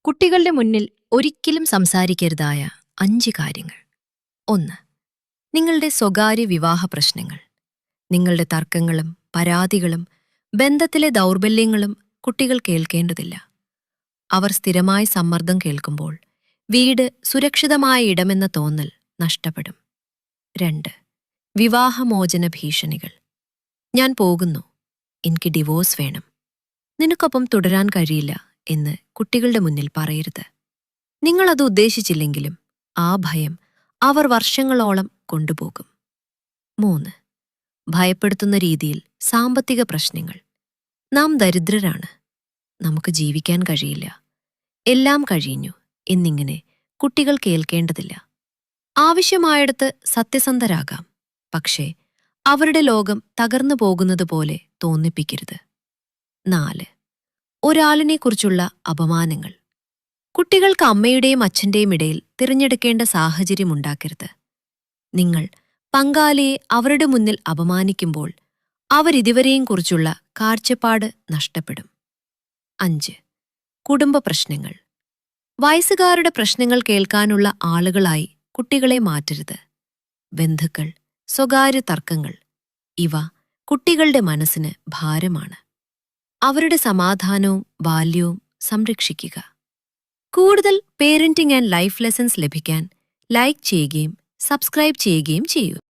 കുട്ടികളുടെ മുന്നിൽ ഒരിക്കലും സംസാരിക്കരുതായ 5 കാര്യങ്ങൾ. 1. നിങ്ങളുടെ സ്വകാര്യ വിവാഹ പ്രശ്നങ്ങൾ. നിങ്ങളുടെ തർക്കങ്ങളും പരാതികളും ബന്ധത്തിലെ ദൗർബല്യങ്ങളും കുട്ടികൾ കേൾക്കേണ്ടതില്ല. അവർ സ്ഥിരമായി സമ്മർദ്ദം കേൾക്കുമ്പോൾ വീട് സുരക്ഷിതമായ ഇടമെന്ന തോന്നൽ നഷ്ടപ്പെടും. 2. വിവാഹമോചന ഭീഷണികൾ. ഞാൻ പോകുന്നു, എനിക്ക് ഡിവോഴ്സ് വേണം, നിനക്കൊപ്പം തുടരാൻ കഴിയില്ല എന്ന് കുട്ടികളുടെ മുന്നിൽ പറയരുത്. നിങ്ങളത് ഉദ്ദേശിച്ചില്ലെങ്കിലും ആ ഭയം അവർ വർഷങ്ങളോളം കൊണ്ടുപോകും. 3. ഭയപ്പെടുത്തുന്ന രീതിയിൽ സാമ്പത്തിക പ്രശ്നങ്ങൾ. നാം ദരിദ്രരാണ്, നമുക്ക് ജീവിക്കാൻ കഴിയില്ല, എല്ലാം കഴിഞ്ഞു എന്നിങ്ങനെ കുട്ടികൾ കേൾക്കേണ്ടതില്ല. ആവശ്യമായിടത്ത് സത്യസന്ധരാകാം, പക്ഷേ അവരുടെ ലോകം തകർന്നു പോകുന്നതുപോലെ തോന്നിപ്പിക്കരുത്. 4. ഒരാളിനെക്കുറിച്ചുള്ള അപമാനങ്ങൾ. കുട്ടികൾക്ക് അമ്മയുടെയും അച്ഛന്റെയും ഇടയിൽ തിരഞ്ഞെടുക്കേണ്ട സാഹചര്യമുണ്ടാക്കരുത്. നിങ്ങൾ പങ്കാളിയെ അവരുടെ മുന്നിൽ അപമാനിക്കുമ്പോൾ അവരിതുവരെയും കുറിച്ചുള്ള കാഴ്ചപ്പാട് നഷ്ടപ്പെടും. 5. കുടുംബ പ്രശ്നങ്ങൾ. വയസ്സുകാരുടെ പ്രശ്നങ്ങൾ കേൾക്കാനുള്ള ആളുകളായി കുട്ടികളെ മാറ്റരുത്. ബന്ധുക്കൾ, സ്വകാര്യ തർക്കങ്ങൾ ഇവ കുട്ടികളുടെ മനസ്സിന് ഭാരമാണ്. അവരുടെ സമാധാനവും ബാല്യവും സംരക്ഷിക്കുക. കൂടുതൽ പേരന്റിംഗ് ആൻഡ് ലൈഫ് ലെസൺസ് ലഭിക്കാൻ ലൈക്ക് ചെയ്യുകയും സബ്സ്ക്രൈബ് ചെയ്യുകയും ചെയ്യൂ.